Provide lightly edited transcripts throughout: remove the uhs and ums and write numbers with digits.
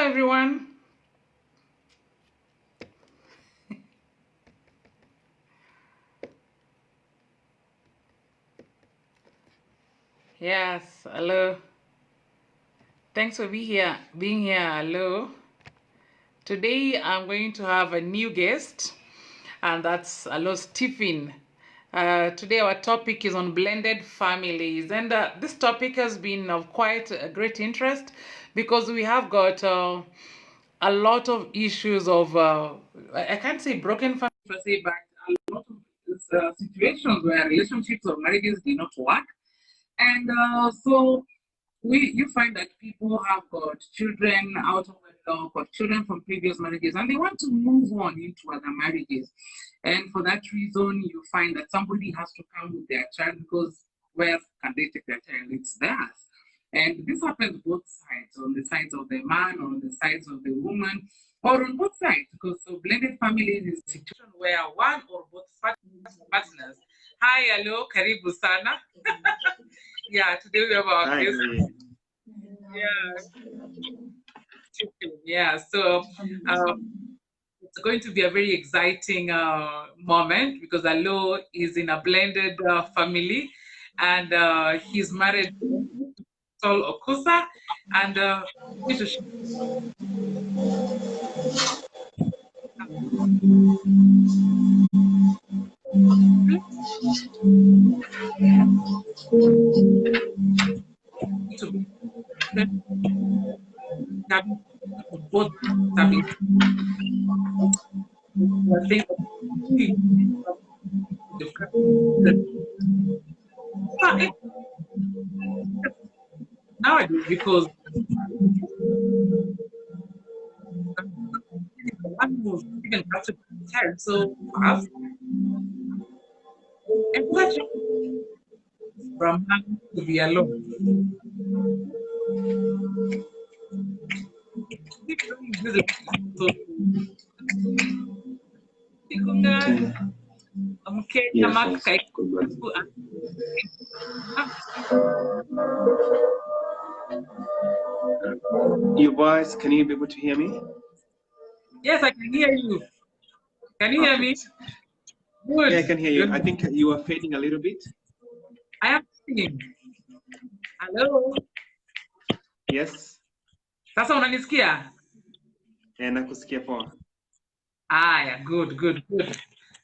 Hello, everyone. Yes, hello. Thanks for being here. Hello. Today I'm going to have a new guest, and that's Aloo Stephen. Today our topic is on blended families, and this topic has been of quite a great interest because we have got a lot of issues of I can't say broken families per se, but a lot of situations where relationships or marriages did not work, and so you find that people have got children out of wedlock or children from previous marriages, and they want to move on into other marriages. And for that reason, you find that somebody has to come with their child because where can they take their child? It's theirs. And this happens both sides, on the sides of the man, on the sides of the woman, or on both sides, because so blended families is a situation where one or both partners. Hi, hello, karibu sana. Yeah, today we have our guest. Yeah, so it's going to be a very exciting moment because Aloo is in a blended family, and he's married to Sol Okusa, and going to both families. I think nowadays because one was even after 10 so fast, and such from man to be alone. So, Your voice, can you be able to hear me? Yes, I can hear you. Can you hear me? Good. Yeah, I can hear you. I think you are fading a little bit. I am singing. Hello. Yes. Sasa unanisikia? Nakusikia poa. Aya, good.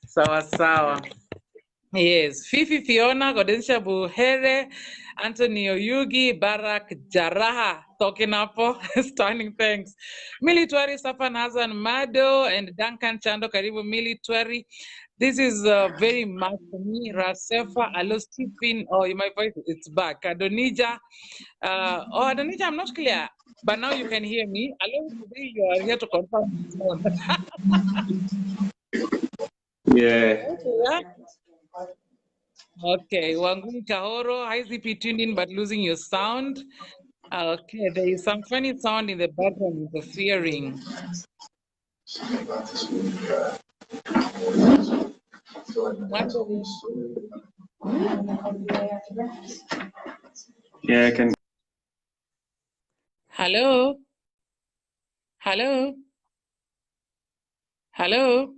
Sawa sawa. Yes, Fifi Fiona, Godensha Buhere, Antonio Yugi, Barak Jaraha, talking up, stunning thanks. Military Safan Hazan Mado and Duncan Chando Karibu Military. This is very much for me. Rasefa, Aloo Stephen. Oh, my voice, it's back. Adonija. Adonija, I'm not clear, but now you can hear me. Aloo, today you are here to confirm. Yeah. Okay, Wangui Kahoro, hi Zippy tuned in but losing your sound. Okay, there is some funny sound in the background interfering. Yeah, I can. Hello? Hello? Hello?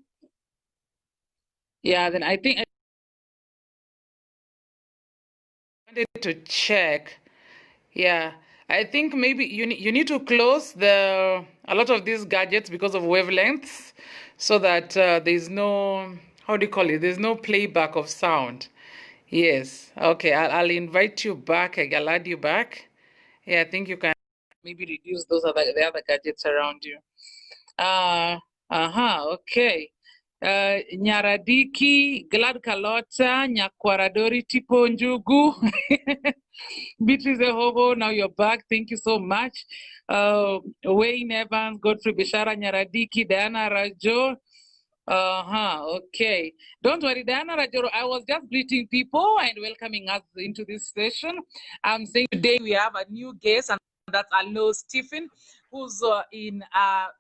Yeah, then I think I wanted to check. Yeah, I think maybe you need to close a lot of these gadgets because of wavelengths, so that there's no, how do you call it? There's no playback of sound. Yes. Okay. I'll invite you back. I'll add you back. Yeah, I think you can maybe reduce the other gadgets around you. Okay. Nyaradiki, Glad Kalota, Nyakwaradori Tipo Njugu. Beatrice Hobo, now you're back. Thank you so much. Wayne Evans, Godfrey Bishara, Nyaradiki, Diana Rajo. Okay. Don't worry, Diana Rajoro. I was just greeting people and welcoming us into this session. I'm saying today we have a new guest, and that's Aloo Stephen, who's in a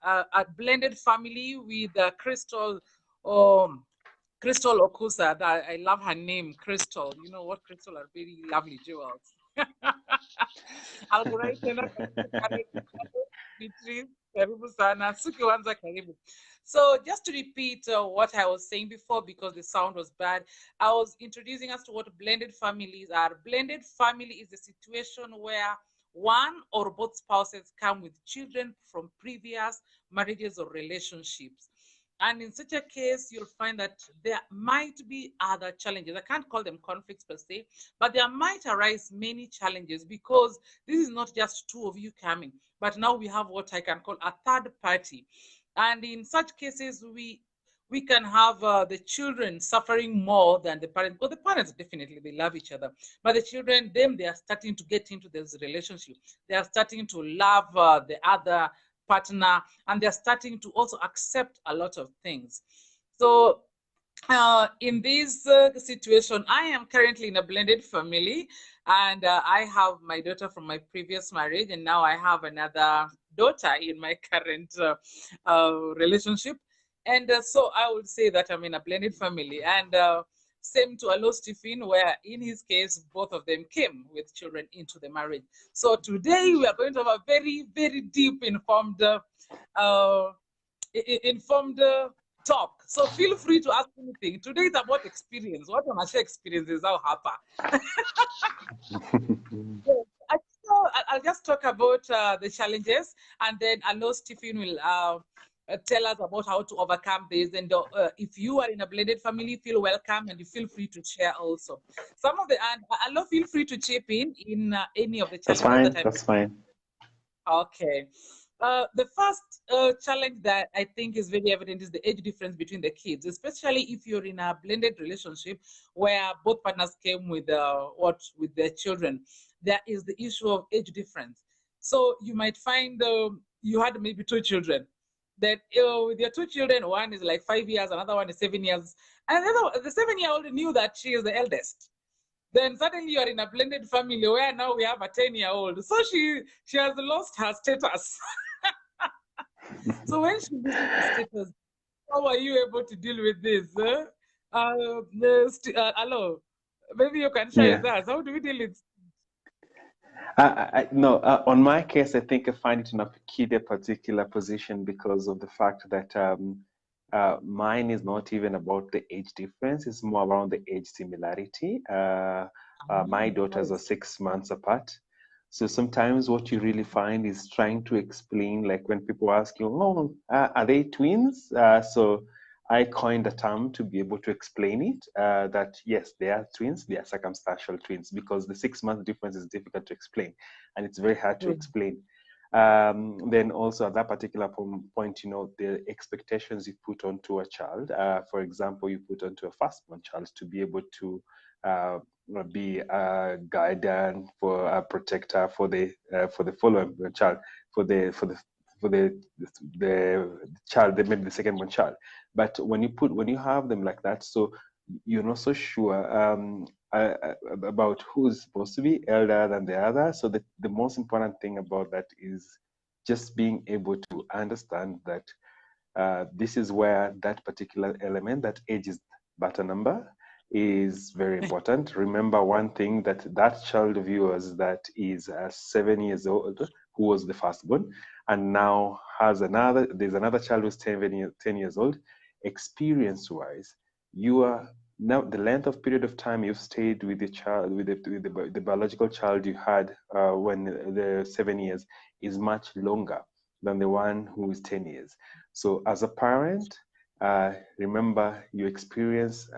blended family with Crystal Okusa. I love her name, Crystal. You know what? Crystal are very lovely jewels. Beatrice, Karibu sana. Suki wanza karibu. So just to repeat what I was saying before, because the sound was bad, I was introducing us to what blended families are. Blended family is a situation where one or both spouses come with children from previous marriages or relationships. And in such a case, you'll find that there might be other challenges. I can't call them conflicts per se, but there might arise many challenges because this is not just two of you coming, but now we have what I can call a third party. And in such cases, we can have the children suffering more than the parents. Well, the parents definitely they love each other, but the children, they are starting to get into this relationship. They are starting to love the other partner, and they're starting to also accept a lot of things. So in this situation, I am currently in a blended family, and I have my daughter from my previous marriage, and now I have another daughter in my current relationship. And so I would say that I'm in a blended family. And same to Aloo Stephen, where in his case, both of them came with children into the marriage. So today we are going to have a very, very deep, informed talk. So feel free to ask anything. Today is about experience. What am I share experiences? How happy? I'll just talk about the challenges, and then Aloo Stephen will tell us about how to overcome this. And if you are in a blended family, feel welcome, and you feel free to share also. Some of the, and Aloo, feel free to chip in any of the challenges That's fine. Okay. The first challenge that I think is very evident is the age difference between the kids, especially if you're in a blended relationship where both partners came with with their children. There is the issue of age difference. So you might find you had maybe two children. That with your two children, one is like 5 years, another one is 7 years, and the 7-year-old knew that she is the eldest. Then suddenly you are in a blended family where now we have a 10-year-old. So she has lost her status. So when she loses her status, how are you able to deal with this? Hello, maybe you can share Yeah. with us. How do we deal with? No, on my case, I think I find it in a peculiar particular position because of the fact that mine is not even about the age difference. It's more around the age similarity. My daughters are 6 months apart. So sometimes what you really find is trying to explain, like when people ask you, oh, are they twins? So I coined a term to be able to explain it, that yes, they are twins, they are circumstantial twins, because the 6 month difference is difficult to explain, and it's very hard to explain. Then also at that particular point, you know, the expectations you put onto a child, for example, you put onto a firstborn child to be able to be a guardian, for a protector for the following child, for the child, they maybe the second-born child. But when you have them like that, so you're not so sure about who's supposed to be elder than the other. So the most important thing about that is just being able to understand that this is where that particular element, that age is but a number, is very important. Remember one thing, that child of yours that is 7 years old, who was the firstborn, and now there's another child who's 10 years old. Experience-wise, you are now the length of period of time you've stayed with the child, with the biological child you had when the 7 years, is much longer than the one who is 10 years. So as a parent, remember your experience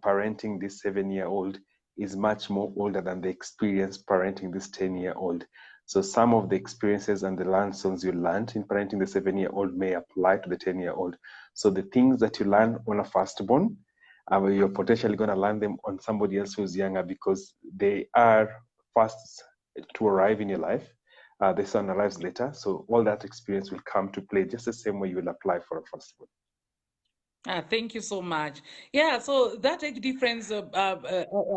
parenting this 7-year-old is much more older than the experience parenting this 10-year-old. So some of the experiences and the lessons you learned in parenting the 7-year-old may apply to the 10-year-old. So the things that you learn on a firstborn, you're potentially going to learn them on somebody else who's younger, because they are first to arrive in your life. The son arrives later, so all that experience will come to play just the same way you will apply for a firstborn. Thank you so much. Yeah, so that age difference,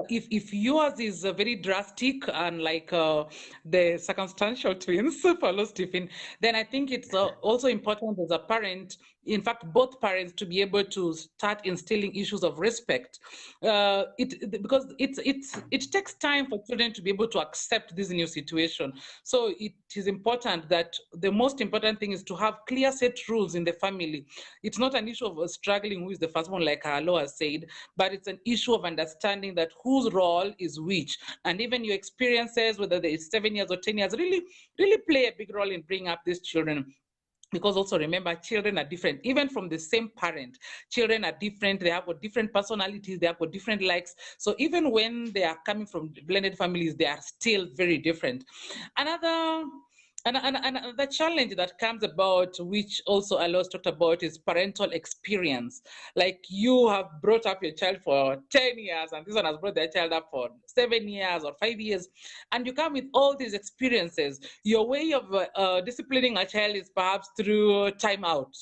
if yours is very drastic and like the circumstantial twins, follow Stephen, then I think it's also important as a parent, in fact, both parents to be able to start instilling issues of respect. Because it takes time for children to be able to accept this new situation. So it is important that the most important thing is to have clear set rules in the family. It's not an issue of struggling who is the first one, like Alo has said, but it's an issue of understanding that whose role is which. And even your experiences, whether it's 7 years or 10 years, really play a big role in bringing up these children. Because also remember, children are different even from the same parent. Children are different, they have got different personalities, they have got different likes. So even when they are coming from blended families, they are still very different. Another and the challenge that comes about, which also Alois talked about, is parental experience. Like you have brought up your child for 10 years, and this one has brought their child up for 7 years or 5 years, and you come with all these experiences. Your way of disciplining a child is perhaps through timeout.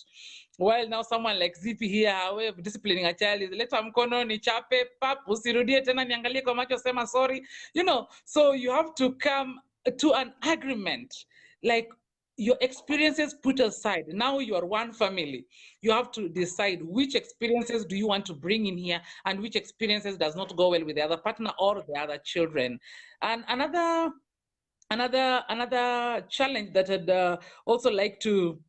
While now someone like Zippy here, our way of disciplining a child is leta mkono nichape pap, usirudie tena niangalie kwa macho, sema sorry. So you have to come to an agreement. Like your experiences put aside, now you are one family. You have to decide which experiences do you want to bring in here and which experiences does not go well with the other partner or the other children. And another challenge that I'd also like to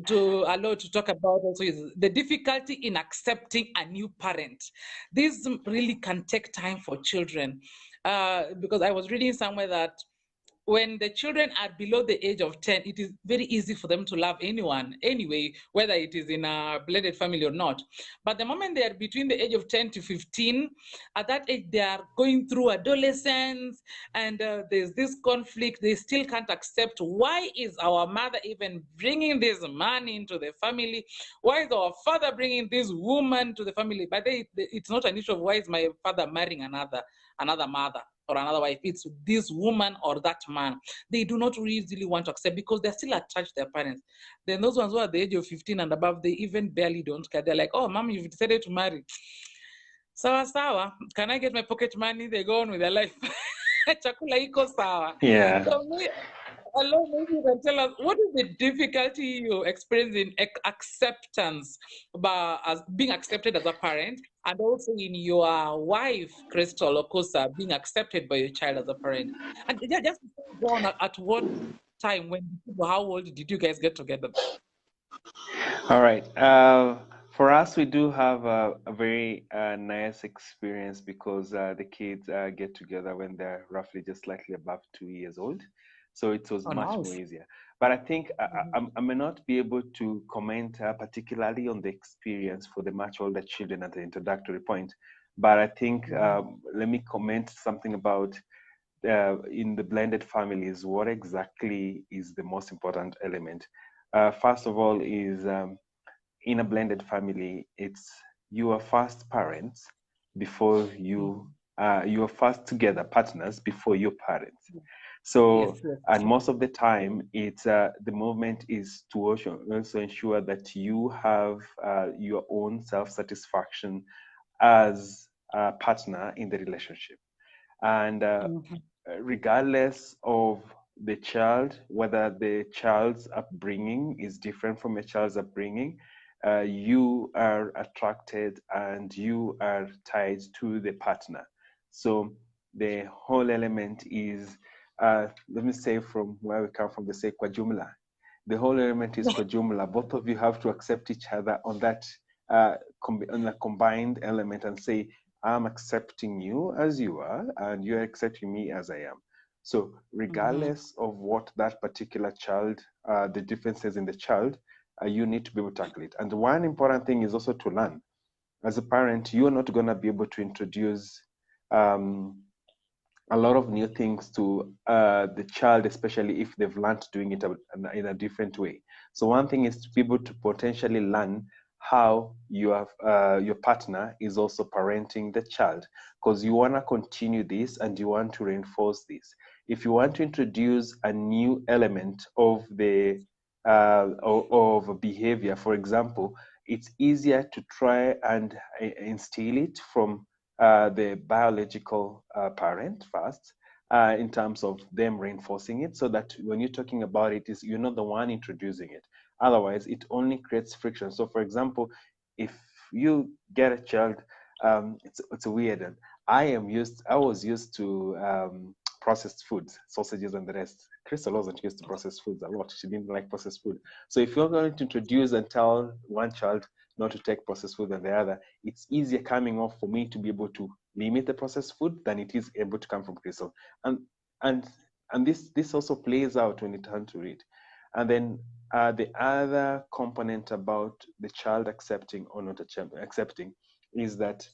allow to talk about also is the difficulty in accepting a new parent. This really can take time for children, because I was reading somewhere that when the children are below the age of 10, it is very easy for them to love anyone anyway, whether it is in a blended family or not. But the moment they are between the age of 10 to 15, at that age, they are going through adolescence, and there's this conflict. They still can't accept, why is our mother even bringing this man into the family? Why is our father bringing this woman to the family? But it's not an issue of why is my father marrying another mother or another wife. It's this woman or that man. They do not really want to accept because they're still attached to their parents. Then those ones who are at the age of 15 and above, they even barely don't care. They're like, oh, mom, you've decided to marry. Sawa sawa. Can I get my pocket money? They go on with their life. Chakula iko sawa. Yeah. So Alon, maybe you can tell us what is the difficulty you experience in acceptance, as being accepted as a parent, and also in your wife, Crystal Okosa, being accepted by your child as a parent. And just go on at what time, how old did you guys get together? All right. For us, we do have a very nice experience because the kids get together when they're roughly just slightly above 2 years old. So it was Oh, much more nice. easier. But I think Mhm. I may not be able to comment particularly on the experience for the much older children at the introductory point. But I think let me comment something about in the blended families, what exactly is the most important element. First of all is in a blended family, it's you are first parents before you are first together partners before your parents. So, Yes, yes, and true. most of the time, it's the movement is to also ensure that you have your own self-satisfaction as a partner in the relationship. And Mhm. regardless of the child, whether the child's upbringing is different from a child's upbringing, you are attracted and you are tied to the partner. So the whole element is, let me say from where we come from, they say kwa jumla. The whole element is kwa jumla. Both of you have to accept each other on that, on a combined element and say, I'm accepting you as you are, and you're accepting me as I am. So, Mhm. regardless of what that particular child, the differences in the child, you need to be able to tackle it. And one important thing is also to learn. As a parent, you're not going to be able to introduce um, a lot of new things to the child, especially if they've learned doing it in a different way. So one thing is to be able to potentially learn how your partner is also parenting the child, because you want to continue this and you want to reinforce this. If you want to introduce a new element of the of behavior. For example, it's easier to try and instill it from the biological parent first, in terms of them reinforcing it, so that when you're talking about it, is you're not the one introducing it. Otherwise, it only creates friction. So, for example, if you get a child, it's a weird one. I was used to processed foods, sausages and the rest. Crystal wasn't used to processed foods a lot. She didn't like processed food. So if you're going to introduce and tell one child not to take processed food than the other, it's easier coming off for me to be able to limit the processed food than it is able to come from Crystal. And and and this also plays out when you turn to read. And then the other component about the child accepting or not accepting is that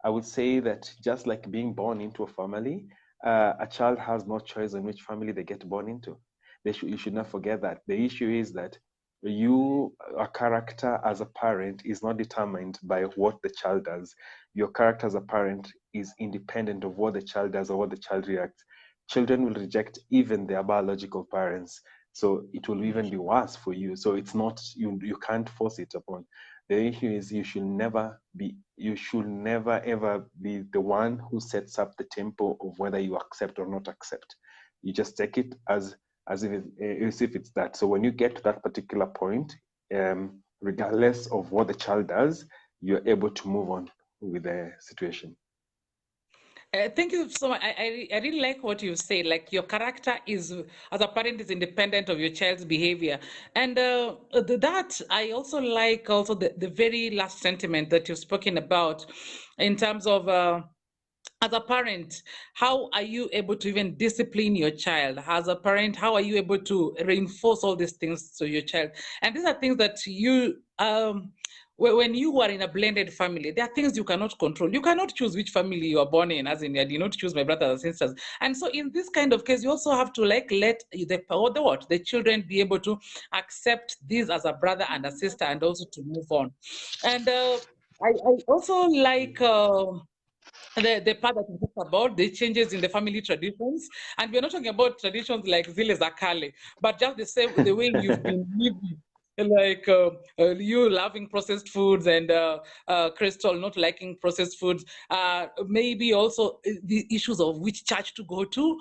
I would say that just like being born into a family, a child has no choice in which family they get born into. You should not forget that. The issue is that a character as a parent is not determined by what the child does. Your character as a parent is independent of what the child does or what the child reacts. Children will reject even their biological parents. So it will even be worse for you. So it's not, you can't force it upon. The issue is you should never ever be the one who sets up the tempo of whether you accept or not accept. You just take it as if it's that. So when you get to that particular point, regardless of what the child does, you're able to move on with the situation. Thank you so much. I really like what you say. Like your character is, as a parent, is independent of your child's behavior, and that I also like. Also, the very last sentiment that you've spoken about, in terms of. As a parent, how are you able to even discipline your child? As a parent, how are you able to reinforce all these things to your child? And these are things that when you are in a blended family, there are things you cannot control. You cannot choose which family you are born in, as in I did not choose my brothers and sisters. And so in this kind of case, you also have to like let the children be able to accept this as a brother and a sister, and also to move on. And I also like the part that we talk about the changes in the family traditions, and we're not talking about traditions like zile zakale, but just the way you've been living, like you loving processed foods, and Crystal not liking processed foods. Maybe also the issues of which church to go to.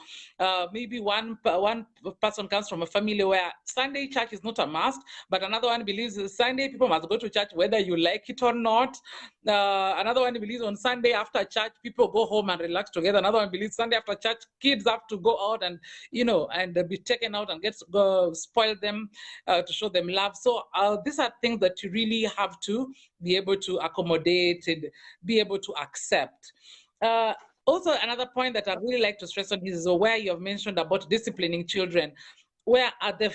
Maybe one person comes from a family where Sunday church is not a must, but another one believes Sunday people must go to church whether you like it or not. Another one believes on Sunday after church people go home and relax together. Another one believes Sunday after church kids have to go out and and be taken out and spoil them to show them love. So these are things that you really have to be able to accommodate and be able to accept. Also, another point that I really like to stress on is where you have mentioned about disciplining children, where at the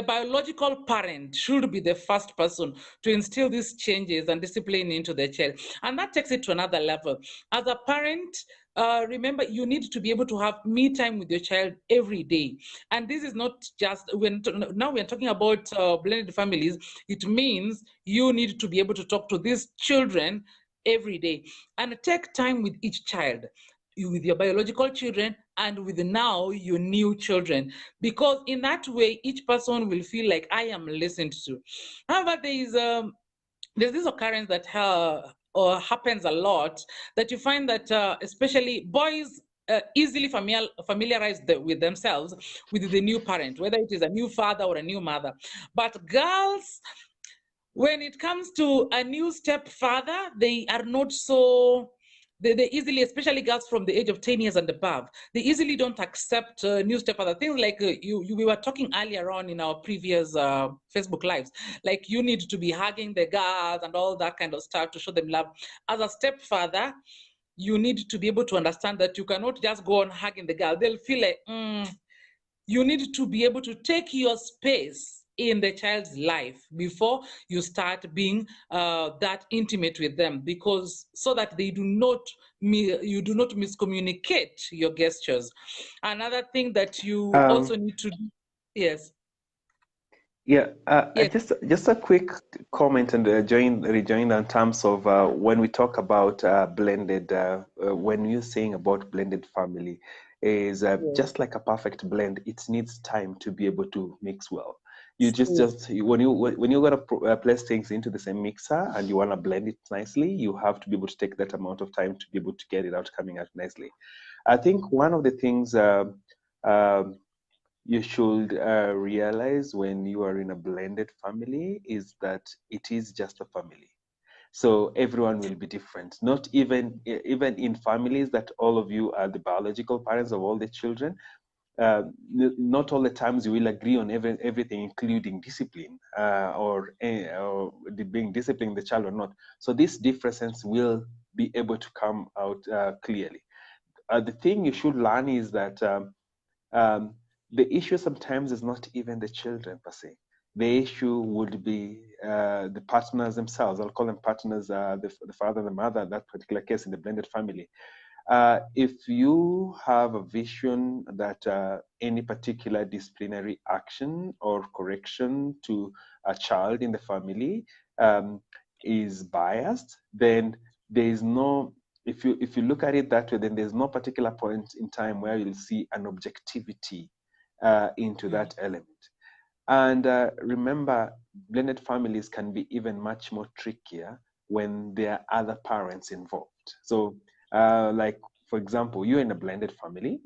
biological parent should be the first person to instill these changes and discipline into their child. And that takes it to another level. As a parent, remember, you need to be able to have me time with your child every day. And this is not just, now we're talking about blended families. It means you need to be able to talk to these children every day and take time with each child, with your biological children and with now your new children, because in that way each person will feel like I am listened to. However, there's this occurrence that happens a lot, that you find that especially boys easily familiarize with themselves with the new parent, whether it is a new father or a new mother. But girls, when it comes to a new stepfather, they are not so. They easily, especially girls from the age of 10 years and above, they easily don't accept new stepfather. Things like we were talking earlier on in our previous Facebook lives, like you need to be hugging the girls and all that kind of stuff to show them love. As a stepfather, you need to be able to understand that you cannot just go on hugging the girl. They'll feel like, you need to be able to take your space in the child's life before you start being that intimate with them, because so that you do not miscommunicate your gestures. Another thing that you also need to do. Yes. Yeah, Yes. just a quick comment and rejoin in terms of when we talk about blended, when you're saying about blended family, is Yes. just like a perfect blend, it needs time to be able to mix well. when you're gonna place things into the same mixer and you wanna blend it nicely, you have to be able to take that amount of time to be able to get it out coming out nicely. I think one of the things you should realize when you are in a blended family is that it is just a family. So everyone will be different. Not even in families that all of you are the biological parents of all the children. Not all the times you will agree on everything, including discipline or being disciplining the child or not. So these differences will be able to come out clearly. The thing you should learn is that the issue sometimes is not even the children per se. The issue would be the partners themselves. I'll call them partners, the father and the mother, in that particular case in the blended family. If you have a vision that any particular disciplinary action or correction to a child in the family is biased, then there is no, if you look at it that way, then there's no particular point in time where you'll see an objectivity into that element. And remember, blended families can be even much more trickier when there are other parents involved. So like, for example, you're in a blended family.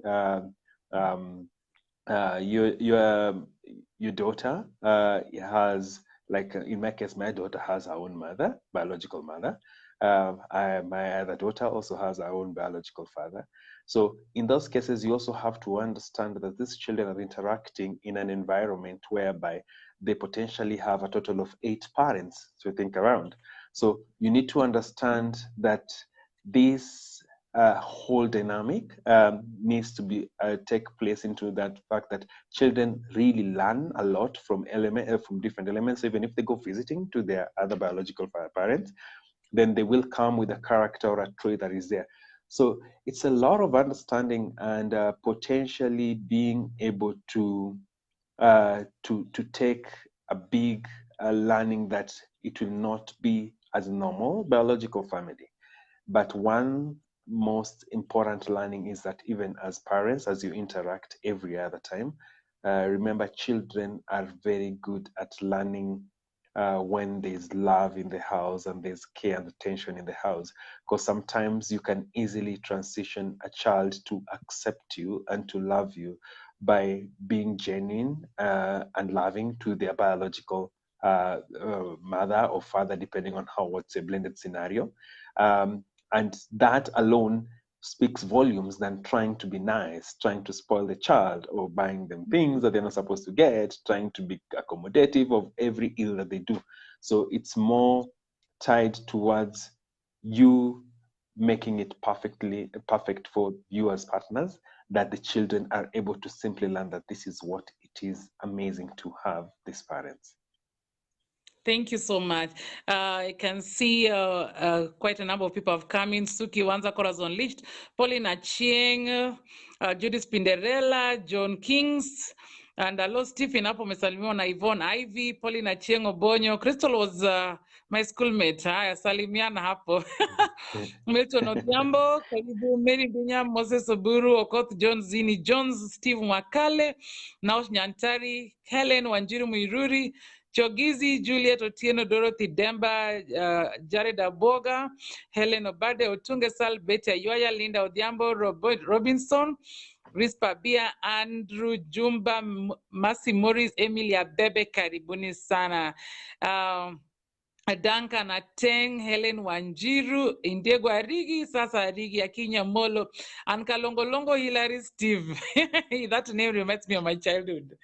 Your daughter has, like in my case, my daughter has her own mother, biological mother. My other daughter also has her own biological father. So in those cases, you also have to understand that these children are interacting in an environment whereby they potentially have a total of 8 parents to think around. So you need to understand that this whole dynamic needs to be take place into that fact that children really learn a lot from different elements. Even if they go visiting to their other biological parents, then they will come with a character or a trait that is there. So it's a lot of understanding and potentially being able to take a big learning that it will not be as normal biological family. But one most important learning is that even as parents, as you interact every other time, remember children are very good at learning when there's love in the house and there's care and attention in the house, because sometimes you can easily transition a child to accept you and to love you by being genuine and loving to their biological mother or father, depending on what's a blended scenario. And that alone speaks volumes than trying to be nice, trying to spoil the child, or buying them things that they're not supposed to get, trying to be accommodative of every ill that they do. So it's more tied towards you making it perfect for you as partners, that the children are able to simply learn that this is what it is amazing to have these parents. Thank you so much. I can see quite a number of people have come in. Suki Wanza Corazon Unleashed, Paulina Chieng, Judith Pinderella, John Kings, and Aloo Stephen hapo umesalimiwa na Yvonne Ivy, Paulina Chieng Obonyo. Crystal was my schoolmate. Haya, salimiana hapo. Milton Odhiambo, karibu. Mary Binyam, Moses Oburu, Okoth John, Zini Jones, Steve Mwakale, Naosh Nyantari, Helen Wanjiru Muiruri, Chogizi, Juliet Otieno, Dorothy Demba, Jared Aboga, Helen Obade, Otunge Sal, Betty Ayoya, Linda Odhiambo, Robinson, Rispa Bia, Andrew Jumba, Masi Morris, Emilia Bebe, karibuni sana. Duncan Ateng, Helen Wanjiru, Indego Arigi, Sasa Arigi, Akinya Molo, and Kalongolongo Hilary Steve. That name reminds me of my childhood.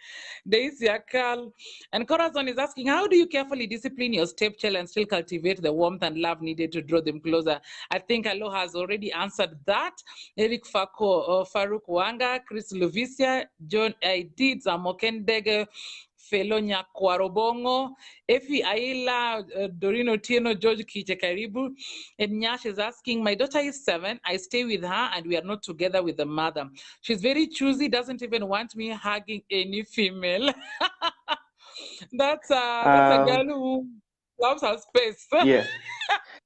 Daisy Akal. And Corazon is asking, how do you carefully discipline your stepchild and still cultivate the warmth and love needed to draw them closer? I think Aloo has already answered that. Eric Fako, Faruk Wanga, Chris Lovisia, John Aidid, Zamokendege, Felonya Kwarobongo, Efi Aila, Dorino Tieno, George Kite Karibu. And Nyash is asking, my daughter is 7. I stay with her and we are not together with the mother. She's very choosy, doesn't even want me hugging any female. That's a girl who loves her space. Yeah.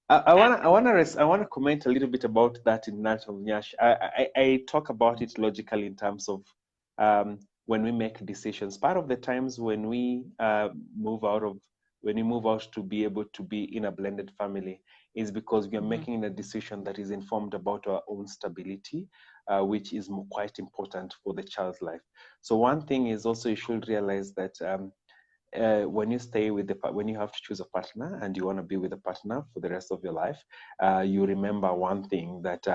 I wanna comment a little bit about that in that of Nyash. I talk about it logically in terms of when we make decisions. Part of the times when we move out to be able to be in a blended family is because we are making a decision that is informed about our own stability, which is quite important for the child's life. So one thing is also you should realize that when you stay with when you have to choose a partner and you want to be with a partner for the rest of your life, you remember one thing that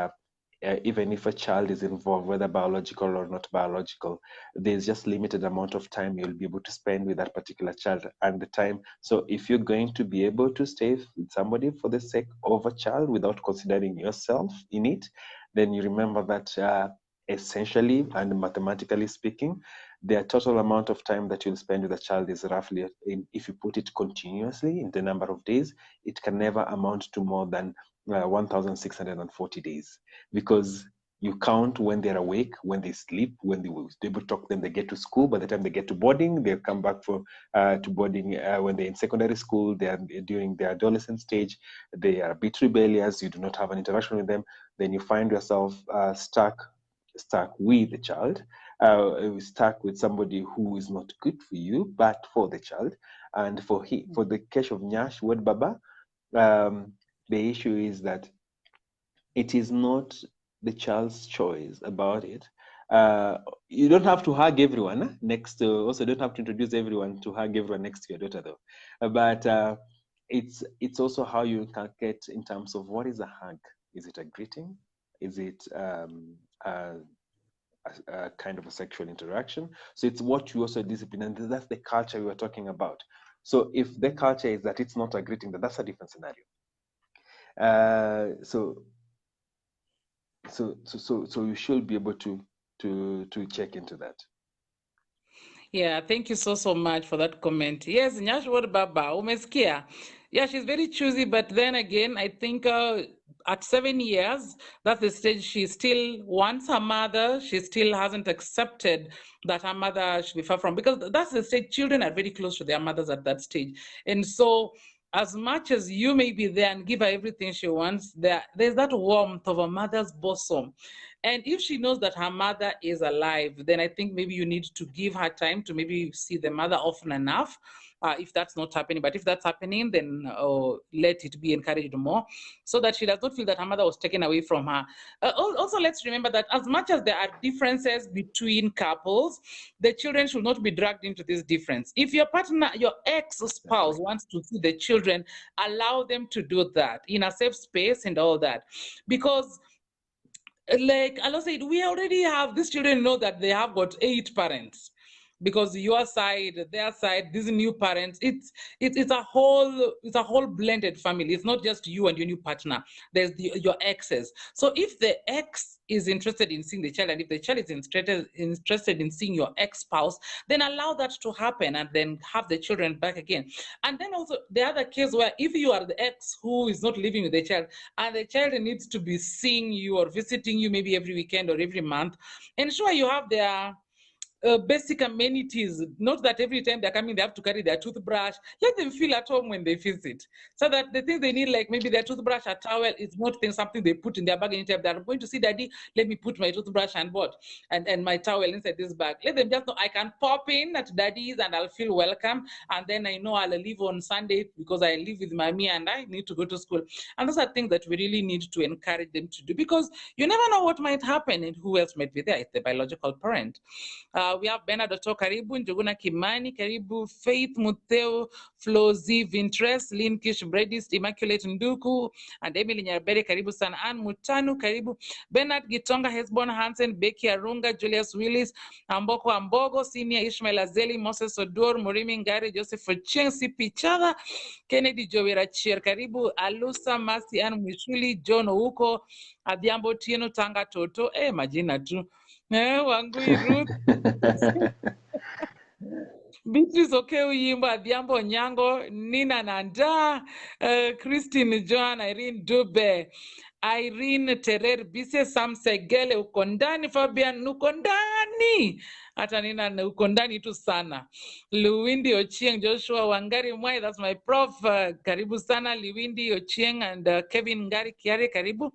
even if a child is involved, whether biological or not biological, there's just limited amount of time you'll be able to spend with that particular child and the time. So if you're going to be able to stay with somebody for the sake of a child without considering yourself in it, then you remember that essentially and mathematically speaking, the total amount of time that you'll spend with a child is roughly, if you put it continuously in the number of days, it can never amount to more than 1,640 days, because you count when they're awake, when they sleep, when they will able to talk, then they get to school. By the time they get to boarding, they'll come back to boarding. When they're in secondary school, they are during their adolescent stage, they are a bit rebellious. You do not have an interaction with them. Then you find yourself stuck with the child, stuck with somebody who is not good for you, but for the child. And for the case of Nyash Word Baba, the issue is that it is not the child's choice about it. You don't have to hug everyone next to, also don't have to introduce everyone to hug everyone next to your daughter though. But it's also how you calculate in terms of what is a hug. Is it a greeting? Is it a kind of a sexual interaction? So it's what you also discipline, and that's the culture we were talking about. So if the culture is that it's not a greeting, that's a different scenario. So you should be able to check into that. Yeah, thank you so much for that comment. Yes, Nyash Word Baba, umesikia. Yeah, she's very choosy, but then again, I think at 7 years, that's the stage she still wants her mother. She still hasn't accepted that her mother should be far from, because that's the stage. Children are very close to their mothers at that stage. And so as much as you may be there and give her everything she wants, there's that warmth of a mother's bosom. And if she knows that her mother is alive, then I think maybe you need to give her time to maybe see the mother often enough. If that's not happening, but if that's happening, then let it be encouraged more, so that she does not feel that her mother was taken away from her. Also, let's remember that as much as there are differences between couples, the children should not be dragged into this difference. If your partner, your ex-spouse wants to see the children, allow them to do that in a safe space and all that. Because like Allah said, we already have, these children know that they have got 8 parents, because your side, their side, these new parents, it's a whole blended family. It's not just you and your new partner. There's your exes. So if the ex is interested in seeing the child, and if the child is interested in seeing your ex-spouse, then allow that to happen, and then have the children back again. And then also the other case where if you are the ex who is not living with the child, and the child needs to be seeing you or visiting you maybe every weekend or every month, ensure you have their basic amenities. Not that every time they're coming, they have to carry their toothbrush. Let them feel at home when they visit. So that the things they need, like maybe their toothbrush or towel, is not something they put in their bag anytime. They're going to see daddy, let me put my toothbrush and my towel inside this bag. Let them just know I can pop in at daddy's and I'll feel welcome. And then I know I'll leave on Sunday because I live with mommy and I need to go to school. And those are things that we really need to encourage them to do, because you never know what might happen and who else might be there. It's the biological parent. We have Bernard Oto, karibu. Njuguna Kimani, karibu. Faith Muteo, Flozi Vintress, Lynn Kish Bredist, Immaculate Nduku, and Emily Nyarberi, karibu sana. Ann Mutanu, karibu. Bernard Gitonga, Hesbon Hansen, Becky Arunga, Julius Willis, Amboko Ambogo, Senior Ishmael Azeli, Moses Odor, Murimi Ngari, Joseph Ochieng, Sipi Chaga, Kennedy Jowera Chier, karibu. Alusa Masi, Ann Mwishuli, John Ouko, Adhiambo Tieno, Tanga Toto, majina tu. Wangui Ruth. Beatrice Okeu-Yimba, Adhiambo Nyango, Nina Nanda, Christine Joan, Irene Dube, Irene Terer Bise Sam Segele uko ndani, Fabian uko ndani, hata nina uko ndani tu sana. Luwindi Ochieng, Joshua Wangari Mwai, that's my prof. Karibu sana Luwindi Ochieng and Kevin Ngari Kiare, karibu.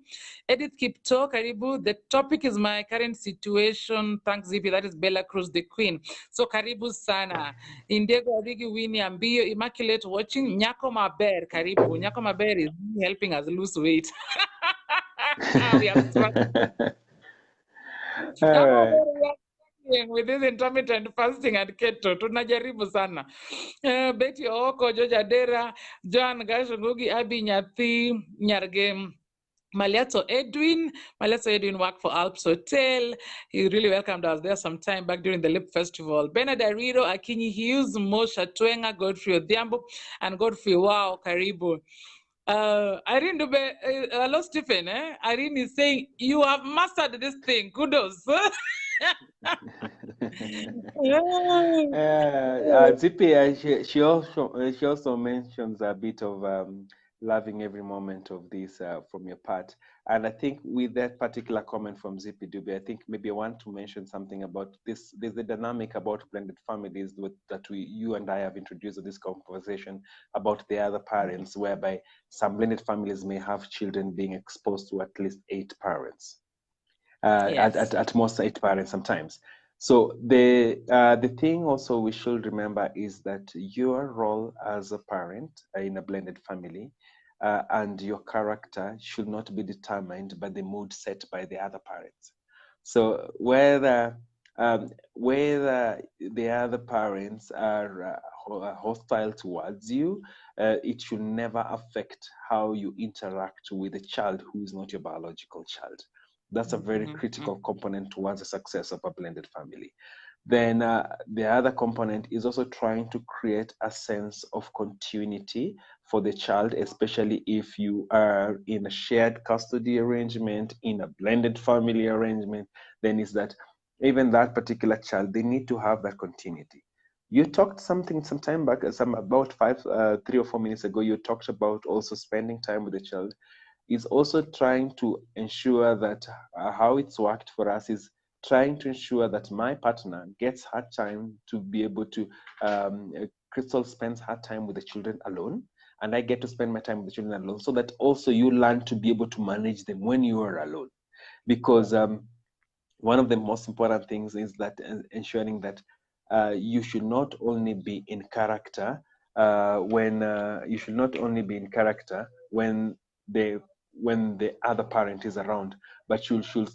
Edith Kipto, karibu. The topic is my current situation. Thanks Zippy, that is Bella Cruz, the queen. So karibu sana. Indiego Adigi Winnie Ambio, Immaculate watching. Nyako Maber, karibu. Nyako Maber is helping us lose weight. We are struggling. All right. With this intermittent fasting and keto tunajaribu sana. Betty Oko, George Adera, Joan Gashugugi, Abi Nyathi, Nyargem, Maliato Edwin worked for Alps Hotel. He really welcomed us there some time back during the Lip Festival. Bernard Ariro, Akinyi Hughes, Mosha Twenga, Godfrey Odhiambo, and Godfrey Wow, Karibu. Irene Dube, hello Stephen. Irene is saying, you have mastered this thing. Kudos. Zippy, she also mentions a bit of loving every moment of this from your part. And I think with that particular comment from Zippy Dube, I think maybe I want to mention something about this. There's a dynamic about blended families that you and I have introduced in this conversation about the other parents, whereby some blended families may have children being exposed to at least 8 parents. Yes. At most 8 parents sometimes. So the thing also we should remember is that your role as a parent in a blended family and your character should not be determined by the mood set by the other parents. So whether the other parents are hostile towards you, it should never affect how you interact with a child who is not your biological child. That's a very critical component towards the success of a blended family. Then the other component is also trying to create a sense of continuity for the child, especially if you are in a shared custody arrangement, in a blended family arrangement, then is that even that particular child, they need to have that continuity. You talked something some time back, about 3 or 4 minutes ago, you talked about also spending time with the child. Is also trying to ensure that how it's worked for us is trying to ensure that my partner gets her time to be able to, Crystal spends her time with the children alone, and I get to spend my time with the children alone, so that also you learn to be able to manage them when you are alone. Because one of the most important things is that ensuring that you should not only be in character when the other parent is around, but you should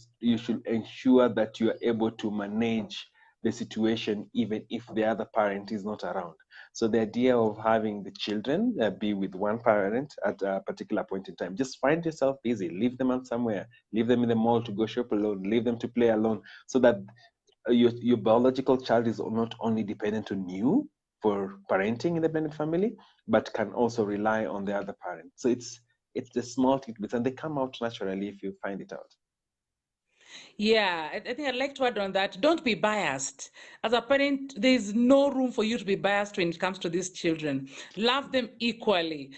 ensure that you are able to manage the situation even if the other parent is not around. So the idea of having the children be with one parent at a particular point in time, just find yourself busy, leave them out somewhere, leave them in the mall to go shop alone, leave them to play alone, so that your biological child is not only dependent on you for parenting in the blended family, but can also rely on the other parent. So it's the small tidbits, and they come out naturally if you find it out. Yeah, I think I'd like to add on that. Don't be biased. As a parent, there's no room for you to be biased when it comes to these children. Love them equally.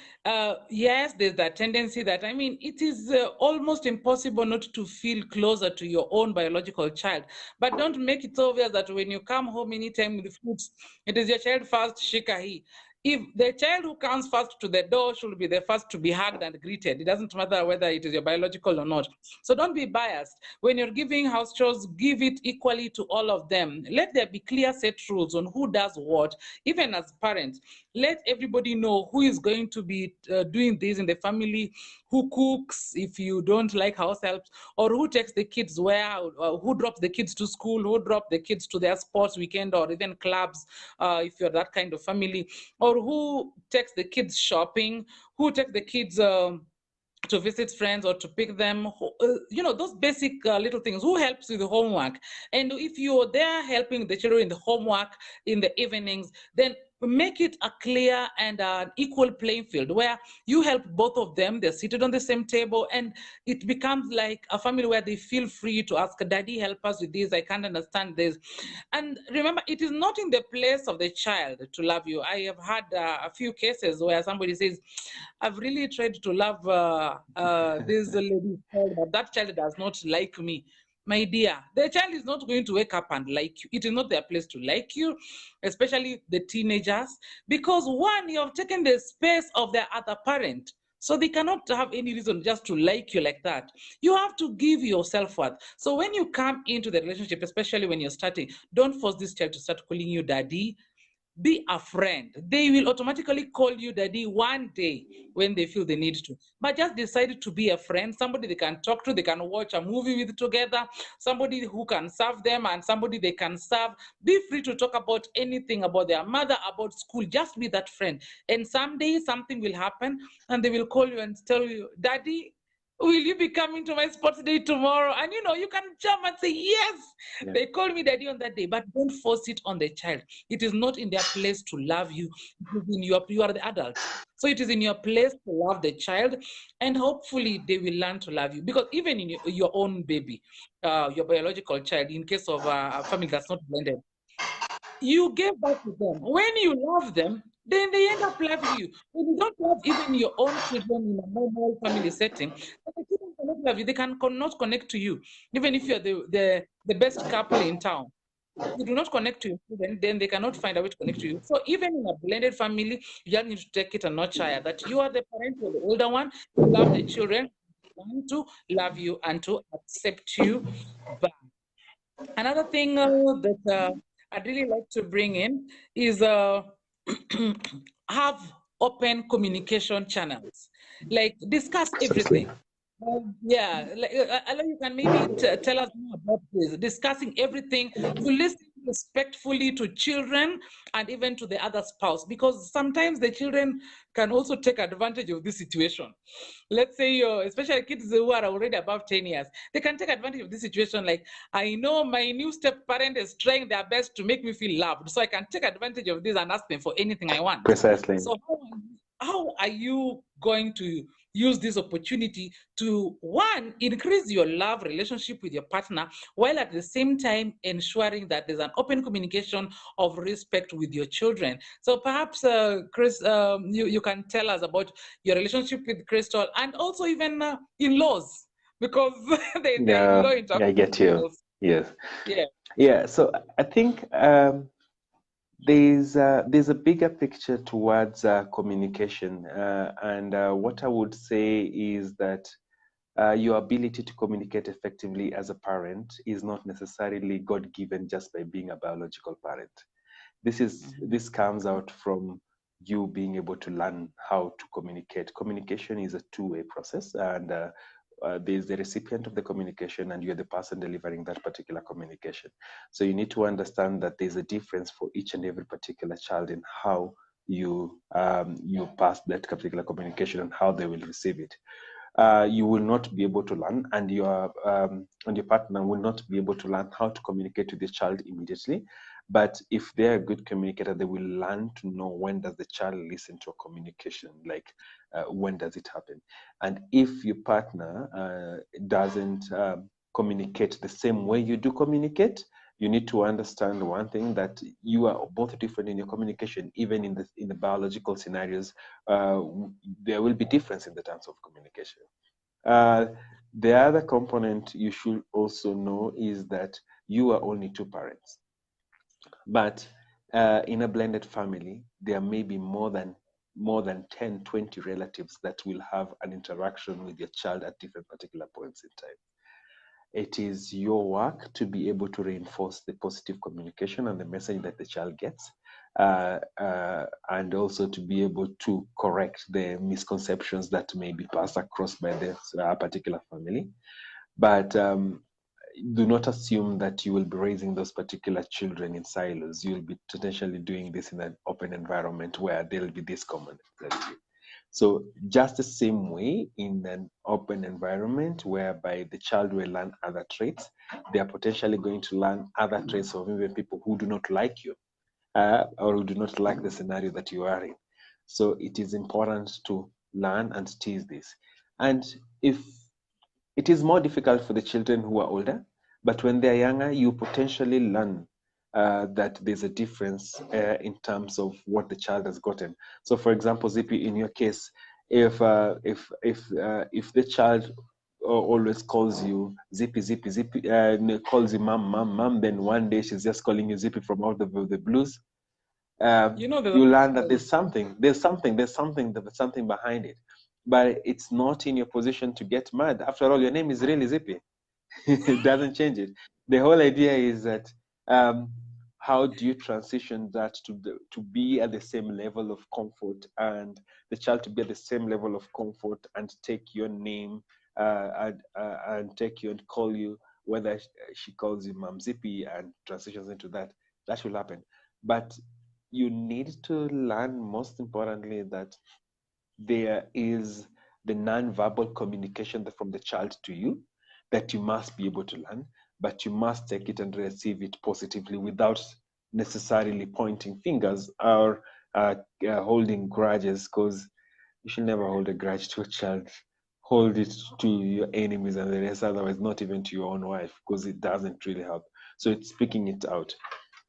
Yes, there's that tendency that, it is almost impossible not to feel closer to your own biological child. But don't make it obvious that when you come home anytime with fruits, it is your child first, shikahi. If the child who comes first to the door should be the first to be hugged and greeted, it doesn't matter whether it is your biological or not. So don't be biased. When you're giving house chores, give it equally to all of them. Let there be clear set rules on who does what. Even as parents, let everybody know who is going to be doing this in the family, who cooks if you don't like house helps, or who takes the kids where, who drops the kids to school, who drop the kids to their sports weekend or even clubs, if you're that kind of family, or who takes the kids shopping, who takes the kids to visit friends or to pick them, those basic little things. Who helps with the homework? And if you're there helping the children in the homework in the evenings, then make it a clear and an equal playing field where you help both of them, they're seated on the same table, and it becomes like a family where they feel free to ask, Daddy, help us with this, I can't understand this. And remember, it is not in the place of the child to love you. I have had a few cases where somebody says, I've really tried to love this lady, but that child does not like me. My dear, the child is not going to wake up and like you. It is not their place to like you, especially the teenagers, because one, you have taken the space of their other parent. So they cannot have any reason just to like you like that. You have to give yourself worth. So when you come into the relationship, especially when you're starting, don't force this child to start calling you daddy. Be a friend. They will automatically call you daddy one day when they feel the need to. But just decide to be a friend, somebody they can talk to, they can watch a movie with together, somebody who can serve them and somebody they can serve. Be free to talk about anything, about their mother, about school. Just be that friend. And someday something will happen and they will call you and tell you, Daddy, will you be coming to my sports day tomorrow? And you can jump and say yes. Yeah. They call me daddy on that day, but don't force it on the child. It is not in their place to love you. It is in you are the adult. So it is in your place to love the child, and hopefully they will learn to love you. Because even in your own baby, your biological child, in case of a family that's not blended, you gave birth to them. When you love them, then they end up loving you. When you don't love even your own children in a normal family setting, the children cannot love you. They cannot connect to you. Even if you're the best couple in town, you do not connect to your children, then they cannot find a way to connect to you. So even in a blended family, you just need to take it a notch higher, that you are the parent, you're the older one, you love the children, want to love you and to accept you back. Another thing that I'd really like to bring in is have open communication channels, like discuss Absolutely. everything. Yeah, like, Alan, you can maybe tell us more about this, discussing everything. You listen respectfully to children and even to the other spouse, because sometimes the children can also take advantage of this situation. Let's say, especially kids who are already above 10 years, they can take advantage of this situation. Like, I know my new step parent is trying their best to make me feel loved, so I can take advantage of this and ask them for anything I want. Precisely. So how are you going to use this opportunity to, one, increase your love relationship with your partner, while at the same time ensuring that there's an open communication of respect with your children? So perhaps, Chris, you can tell us about your relationship with Crystal, and also even in-laws, because they are in-law I get you. interactions. Yes. Yeah. Yeah. So I think there's a bigger picture towards communication, and what I would say is that your ability to communicate effectively as a parent is not necessarily God-given just by being a biological parent. This comes out from you being able to learn how to communicate. Communication is a two-way process, and there's the recipient of the communication, and you're the person delivering that particular communication. So you need to understand that there's a difference for each and every particular child in how you pass that particular communication and how they will receive it. You will not be able to learn, and your partner will not be able to learn how to communicate with the child immediately. But if they're a good communicator, they will learn to know when does the child listen to a communication, like when does it happen. And if your partner doesn't communicate the same way you do communicate, you need to understand one thing, that you are both different in your communication. Even in the biological scenarios, there will be difference in the terms of communication. The other component you should also know is that you are only two parents, but in a blended family, there may be more than 10, 20 relatives that will have an interaction with your child at different particular points in time. It is your work to be able to reinforce the positive communication and the message that the child gets, and also to be able to correct the misconceptions that may be passed across by this particular family. But do not assume that you will be raising those particular children in silos. You'll be potentially doing this in an open environment where there'll be this common. So just the same way, in an open environment whereby the child will learn other traits, they are potentially going to learn other traits of even people who do not like you. or who do not like the scenario that you are in. So it is important to learn and tease this. And if it is more difficult for the children who are older, but when they're younger, you potentially learn that there's a difference in terms of what the child has gotten. So, for example, Zippy, in your case, if the child always calls you Zippy, Zippy, Zippy, calls you mom, mom, mom, then one day she's just calling you Zippy from out of the blues, You know, you learn that there's something behind it, but it's not in your position to get mad. After all, your name is really Zippy. It doesn't change it. The whole idea is that how do you transition that to be at the same level of comfort, and the child to be at the same level of comfort and take your name and take you and call you, whether she calls you Mom Zippy and transitions into that. That will happen. But you need to learn, most importantly, that there is the non-verbal communication from the child to you that you must be able to learn, but you must take it and receive it positively without necessarily pointing fingers or holding grudges, because you should never hold a grudge to a child. Hold it to your enemies and the rest, otherwise not even to your own wife, because it doesn't really help. So it's speaking it out.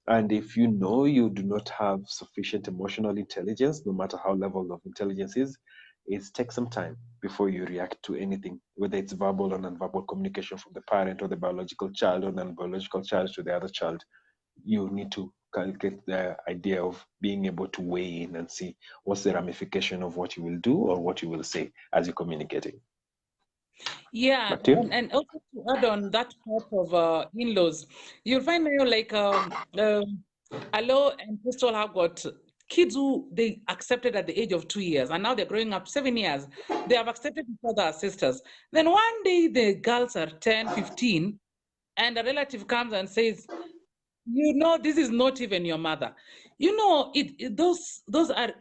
And if you know you do not have sufficient emotional intelligence, no matter how level of intelligence is, it takes some time before you react to anything, whether it's verbal or non-verbal communication from the parent or the biological child or non-biological child to the other child. You need to calculate the idea of being able to weigh in and see what's the ramification of what you will do or what you will say as you're communicating. Yeah, Back to you. and also to add on that part of in-laws, you'll find now like Alo and Crystal have got kids who they accepted at the age of 2 years, and now they're growing up 7 years. They have accepted each other as sisters. Then one day the girls are 10, 15, and a relative comes and says, you know, this is not even your mother. You know, those are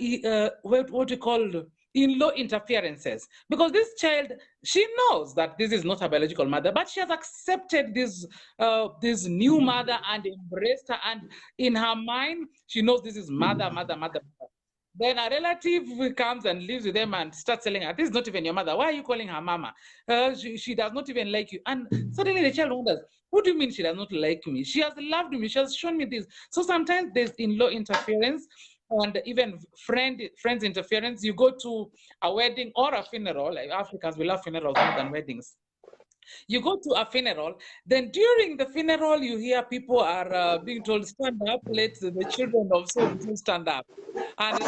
what we call in-law interferences, because this child, she knows that this is not her biological mother, but she has accepted this new mother and embraced her, and in her mind she knows this is mother, mother, mother. Then a relative comes and lives with them and starts telling her, this is not even your mother. Why are you calling her mama? She does not even like you. And suddenly the child wonders, what do you mean she does not like me? She has loved me. She has shown me this. So sometimes there's in-law interference and even friends interference. You go to a wedding or a funeral, like Africans, we love funerals more than weddings. You go to a funeral, then during the funeral, you hear people are being told, stand up, let the children of so and so stand up. And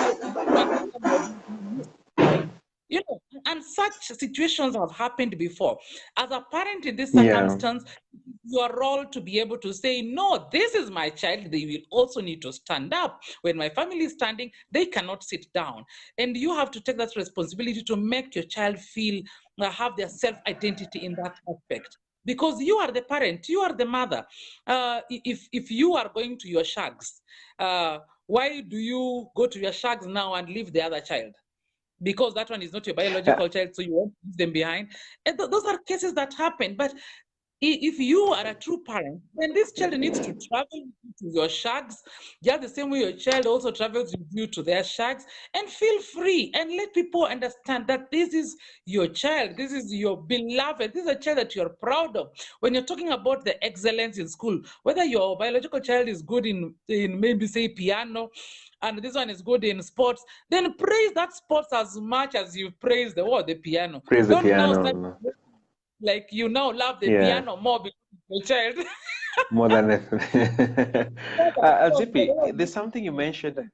you know, and such situations have happened before. As a parent in this Yeah. circumstance, your role to be able to say, no, this is my child. They will also need to stand up. When my family is standing, they cannot sit down. And you have to take that responsibility to make your child feel, have their self-identity in that aspect. Because you are the parent, you are the mother. If you are going to your shags, why do you go to your shags now and leave the other child? Because that one is not your biological child, so you won't leave them behind. And those are cases that happen. But if you are a true parent, then this child needs to travel to your shags, just the same way your child also travels with you to their shags, and feel free and let people understand that this is your child, this is your beloved, this is a child that you're proud of. When you're talking about the excellence in school, whether your biological child is good in maybe say piano, and this one is good in sports, then praise that sports as much as you praise the piano. Praise the Don't now start piano. like you now love the Yeah. piano more because it's your child. More than Zippy, there's something you mentioned.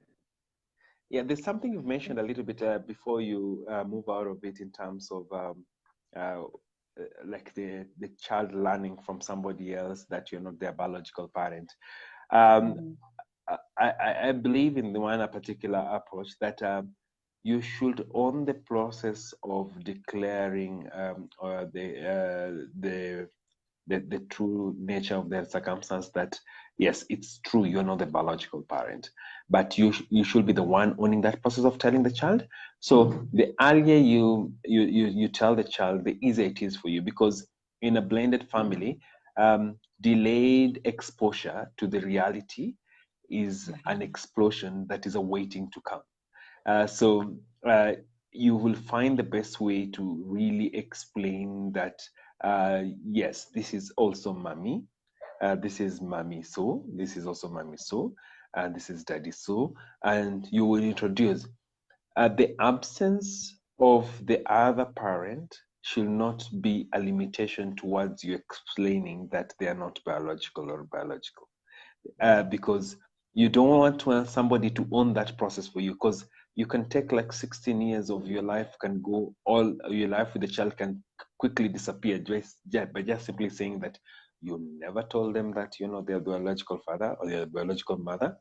Yeah, there's something you've mentioned a little bit before you move out of it in terms of uh, like the child learning from somebody else that you're not their biological parent. Um, I believe in the one a particular approach that you should own the process of declaring or the true nature of the circumstance, that yes, it's true, you're not the biological parent, but you should be the one owning that process of telling the child. So the earlier you tell the child, the easier it is for you, because in a blended family, delayed exposure to the reality is an explosion that is awaiting to come. So you will find the best way to really explain that, yes, this is also mommy. This is mommy so. This is also mommy so. And this is daddy so. And you will introduce the absence of the other parent should not be a limitation towards you explaining that they are not biological or biological. Because you don't want somebody to own that process for you, because you can take like 16 years of your life, can go all your life with the child can quickly disappear just by just simply saying that you never told them that their biological father or their biological mother,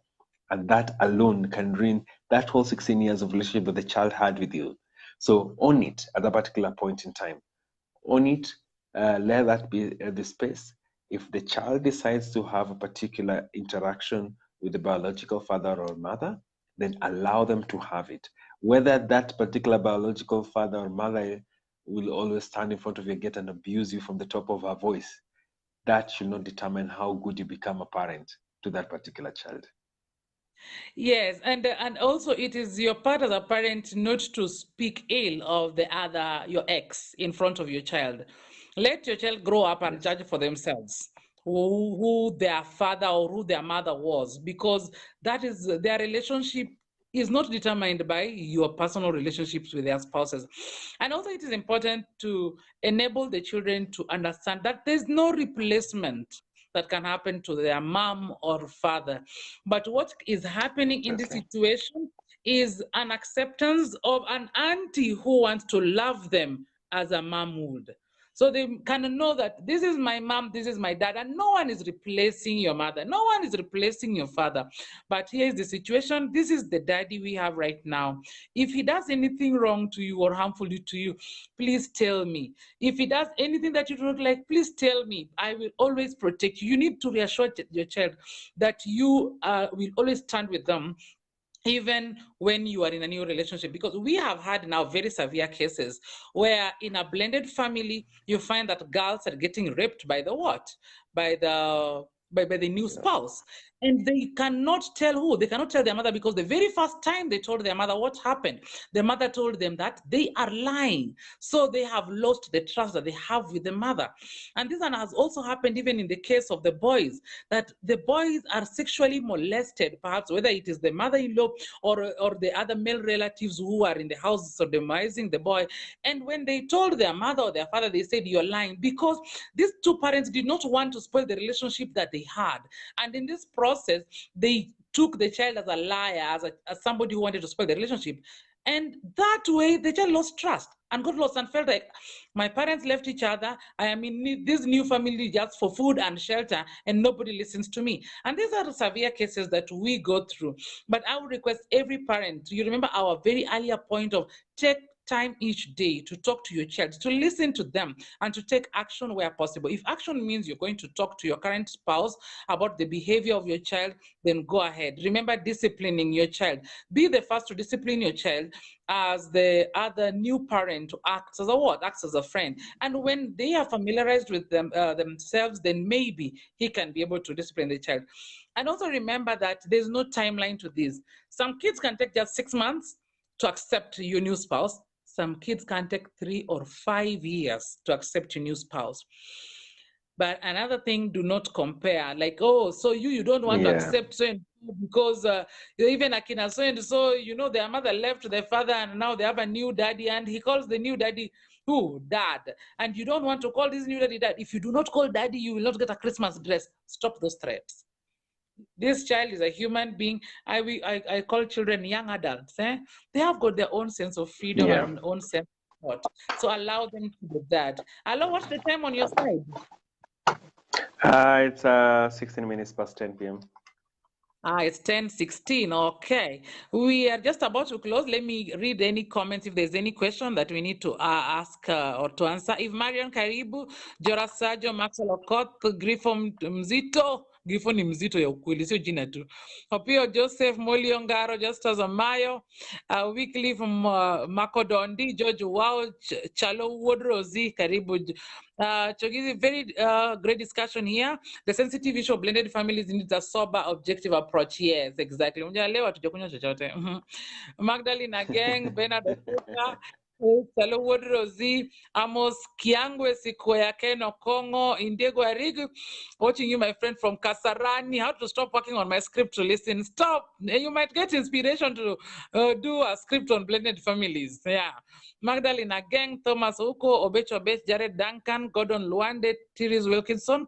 and that alone can ruin that whole 16 years of relationship that the child had with you. So own it at a particular point in time. Own it, let that be the space. If the child decides to have a particular interaction with the biological father or mother, then allow them to have it. Whether that particular biological father or mother will always stand in front of your gate and abuse you from the top of her voice, that should not determine how good you become a parent to that particular child. Yes, and also it is your part as a parent not to speak ill of the other, your ex, in front of your child. Let your child grow up and Yes. judge for themselves who their father or who their mother was, because that is their relationship is not determined by your personal relationships with their spouses. And also it is important to enable the children to understand that there's no replacement that can happen to their mom or father. But what is happening in this Exactly. situation is an acceptance of an auntie who wants to love them as a mom would. So they can know that this is my mom, this is my dad, and no one is replacing your mother, no one is replacing your father. But here's the situation, this is the daddy we have right now. If he does anything wrong to you or harmful to you, please tell me. If he does anything that you don't like, please tell me. I will always protect you. You need to reassure your child that you will always stand with them even when you are in a new relationship, because we have had now very severe cases where in a blended family you find that girls are getting raped by the what, by the new Yeah. spouse, and they cannot tell who, they cannot tell their mother, because the very first time they told their mother what happened, the mother told them that they are lying, so they have lost the trust that they have with the mother. And this one has also happened even in the case of the boys, that the boys are sexually molested, perhaps whether it is the mother-in-law or the other male relatives who are in the house sodomizing the boy. And when they told their mother or their father, they said, you're lying, because these two parents did not want to spoil the relationship that they had. And in this process, they took the child as a liar, as somebody who wanted to spoil the relationship. And that way, the child lost trust and got lost and felt like, my parents left each other. I am in this new family just for food and shelter, and nobody listens to me. And these are the severe cases that we go through. But I would request every parent, you remember our very earlier point of take time each day to talk to your child, to listen to them, and to take action where possible. If action means you're going to talk to your current spouse about the behavior of your child, then go ahead. Remember disciplining your child. Be the first to discipline your child, as the other new parent acts as a what? Acts as a friend. And when they are familiarized with themselves, then maybe he can be able to discipline the child. And also remember that there's no timeline to this. Some kids can take just 6 months to accept your new spouse. Some kids can take 3 or 5 years to accept your new spouse. But another thing, do not compare. Like, oh, so you don't want to Yeah. accept so and so because even Akina so and so, their mother left their father and now they have a new daddy, and he calls the new daddy who? Dad. And you don't want to call this new daddy dad. If you do not call daddy, you will not get a Christmas dress. Stop those threats. This child is a human being. I call children young adults. They have got their own sense of freedom Yeah. and own sense of thought. So allow them to do that. Allow, what's the time on your side? It's 16 minutes past 10 p.m. It's 10:16. Okay. We are just about to close. Let me read any comments if there's any question that we need to ask or to answer. If Marion Karibu, Jora Sajo, Maxwell Okoth, Griffom Mzito, Gifo ni mzito ya ukweli, sio jina tu. Opio Joseph, Molly Ongaro, Justus Amayo, Wycliffe Makodondi, George Wao, Chalo Woodrozy, karibu. Chogizi, very great discussion here. The sensitive issue of blended families needs a sober, objective approach. Yes, exactly. Leo hatujakunywa chochote. Magdalena Gang, Bernard Okuta, Chalo Woodrozy, Amos Kiangwe, Sikoya Keno Kongo, Indego Arigu, watching you, my friend from Kasarani. How to stop working on my script to listen. Stop. You might get inspiration to do a script on blended families. Yeah. Magdalena Gang, Thomas Uko, Obecho Obech, Jared Duncan, Gordon Luande, Therese Wilkinson,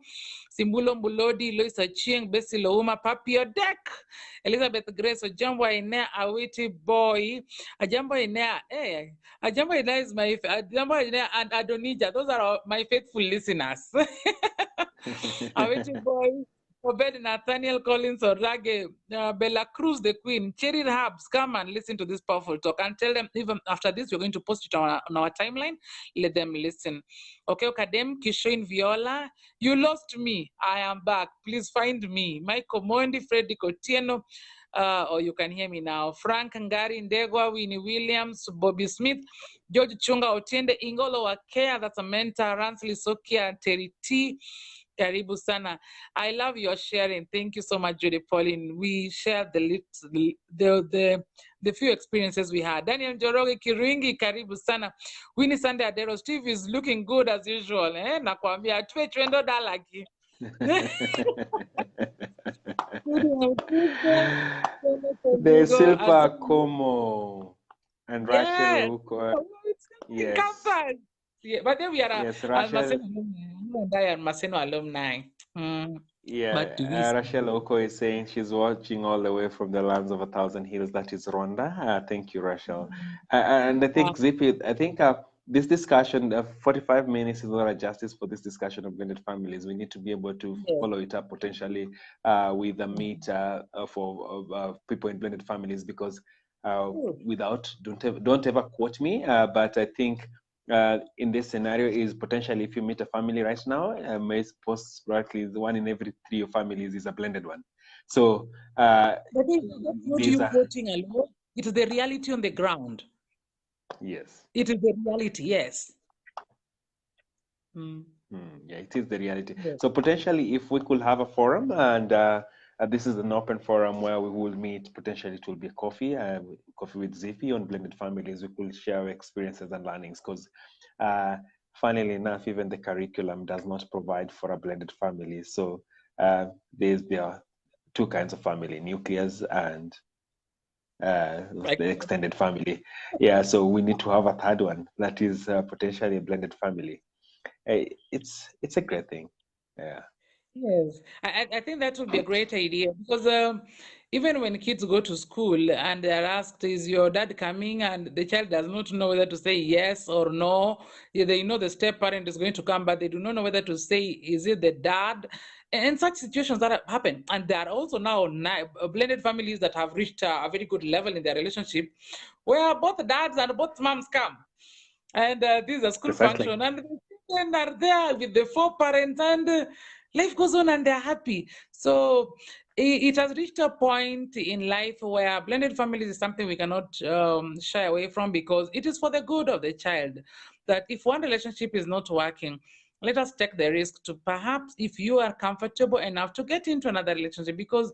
Simbulo Mbulodi, Lois Achieng, Bessie Louma, Papio Deck, Elizabeth Grace, Ojambo Inea, Awiti Boy, Ajambo Inea, Ajambo Inea is my, Ajambo Inea and Adonija, those are my faithful listeners. Awiti Boy, Obed Nathaniel Collins Orage, Bella Cruz, the Queen, Cherry Hubs, come and listen to this powerful talk and tell them even after this, we're going to post it on our timeline. Let them listen. Okay, Kadem, Kishoin Viola, you lost me. I am back. Please find me. Michael Mondi, Freddy Cotieno, or you can hear me now. Frank Ngari Ndegwa, Winnie Williams, Bobby Smith, George Chunga Otiende, Ingolo Wakea, that's a mentor, Ransley Sokia, Terry T. Karibu sana. I love your sharing. Thank you so much, Judy Pauline. We shared the few experiences we had. Daniel Njoroge Kiringi, karibu sana. Winnie Sunday Adero, Steve is looking good as usual. Nakwambia, tuwe trendo dalaki. There's Silpa Como and Rachel Uko. Yes. Yeah, but then we are Rachel. Maseno alumni. Yeah, Rachel Oko is saying she's watching all the way from the lands of 1,000 hills. That is Rwanda. Thank you, Rachel. And I think Zippy, I think this discussion, 45 minutes is not a justice for this discussion of blended families. We need to be able to follow it up potentially with a meet for people in blended families, because don't ever quote me, but I think in this scenario is potentially if you meet a family right now, most likely the one in every 3 families is a blended one. So but that's not you quoting alone. It is the reality on the ground. Yes. It is the reality, yes. Yeah, it is the reality. Yes. So potentially if we could have a forum, and this is an open forum where we will meet, potentially it will be coffee with Zippy on blended families. We could share our experiences and learnings, because funnily enough, even the curriculum does not provide for a blended family. So there are 2 kinds of family, nucleus and the extended family. Yeah, so we need to have a 3rd one that is potentially a blended family. It's a great thing. Yeah. Yes, I think that would be a great idea, because even when kids go to school and they're asked, is your dad coming? And the child does not know whether to say yes or no. They know the step parent is going to come, but they do not know whether to say, is it the dad? And such situations that happen. And there are also now blended families that have reached a very good level in their relationship, where both dads and both moms come. And this is a school function. And the children are there with the 4 parents, and life goes on and they're happy. So it has reached a point in life where blended families is something we cannot shy away from, because it is for the good of the child. That if one relationship is not working, let us take the risk to perhaps, if you are comfortable enough, to get into another relationship, because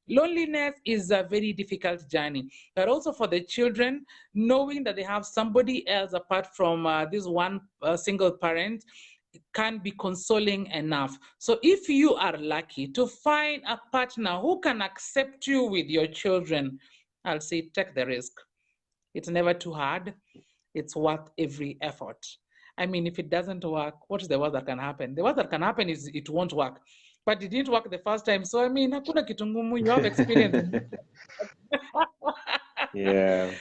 loneliness is a very difficult journey. But also for the children, knowing that they have somebody else apart from this one single parent can be consoling enough. So if you are lucky to find a partner who can accept you with your children, I'll say take the risk. It's never too hard. It's worth every effort. I mean, if it doesn't work, what is the worst that can happen? The worst that can happen is it won't work. But it didn't work the first time. So, I mean, hakuna kitu ngumu, you have experience. Yeah,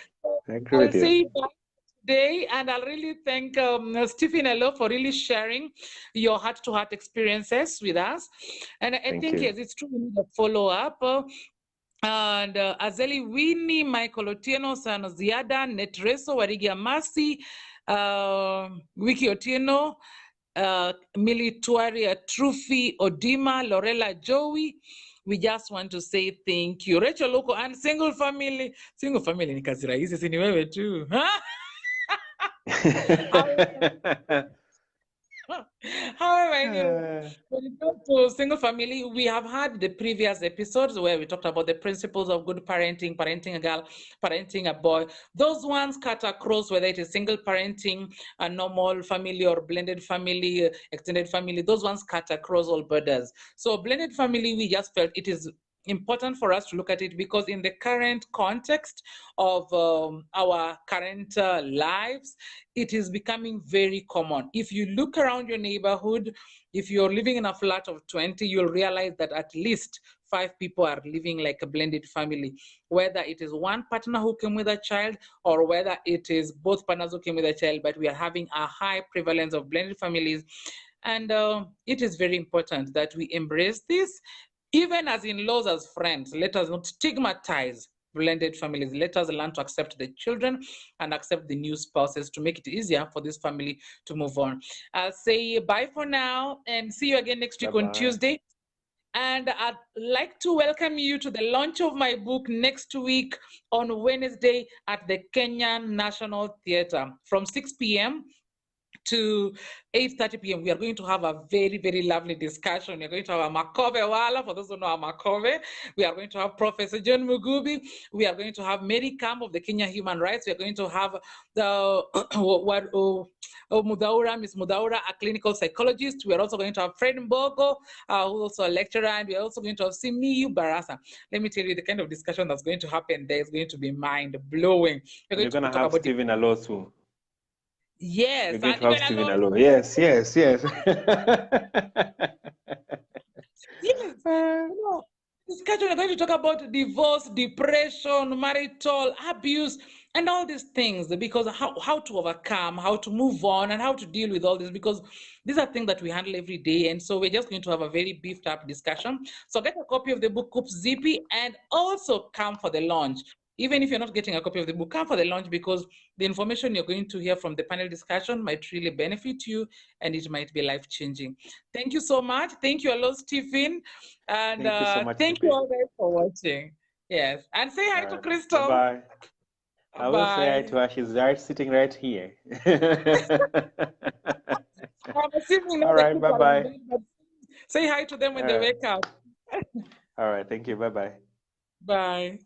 I agree with you. I'll say bye today, and I'll really thank Stephen Aloo for really sharing your heart-to-heart experiences with us. And I think, yes, it's true, we need a follow-up. And Azeli Winnie, Michael Otieno, Sano Ziada, Netreso, Warigia Masi, Wiki Otieno, Millie Tuaria, Trufi, Odima, Lorella, Joey. We just want to say thank you. Rachel Loko and single family. Single family ni kazi rahisi, si ni wewe tu. However, when it comes to single family, we have had the previous episodes where we talked about the principles of good parenting, parenting a girl, parenting a boy. Those ones cut across whether it is single parenting, a normal family, or blended family, extended family. Those ones cut across all borders. So blended family, we just felt it is important for us to look at it because in the current context of our current lives, it is becoming very common. If you look around your neighborhood, if you're living in a flat of 20, you'll realize that at least 5 people are living like a blended family, whether it is one partner who came with a child or whether it is both partners who came with a child, but we are having a high prevalence of blended families. And it is very important that we embrace this. Even as in-laws, as friends, let us not stigmatize blended families. Let us learn to accept the children and accept the new spouses to make it easier for this family to move on. I'll say bye for now and see you again next week on Tuesday. And I'd like to welcome you to the launch of my book next week on Wednesday at the Kenyan National Theatre from 6 p.m. to 8:30 p.m. We are going to have a very, very lovely discussion. We are going to have a Makove Wala, for those who know Makove. We are going to have Professor John Mugubi. We are going to have Mary Kam of the Kenya Human Rights. We are going to have the Miss Mudaura, a clinical psychologist. We are also going to have Fred Mbogo, who's also a lecturer, and we are also going to have Simiyu Barasa. Let me tell you, the kind of discussion that's going to happen there is going to be mind-blowing. You're going to have Stephen Aloo too. Yes. You're going to have Stephen Aloo. Yes. Yes. Discussion, we're going to talk about divorce, depression, marital abuse, and all these things, because how to overcome, how to move on, and how to deal with all this, because these are things that we handle every day. And so we're just going to have a very beefed up discussion. So get a copy of the book, Zippy, and also come for the launch. Even if you're not getting a copy of the book, come for the launch, because the information you're going to hear from the panel discussion might really benefit you and it might be life-changing. Thank you so much. Thank you, Aloo Stephen. And thank you so much. Thank you all guys for watching. Yes. And say hi to Crystal. Bye. I will say hi to her. She's right sitting right here. I'm assuming all right, bye-bye. Say hi to them when they wake up. All right, thank you. Bye-bye. Bye.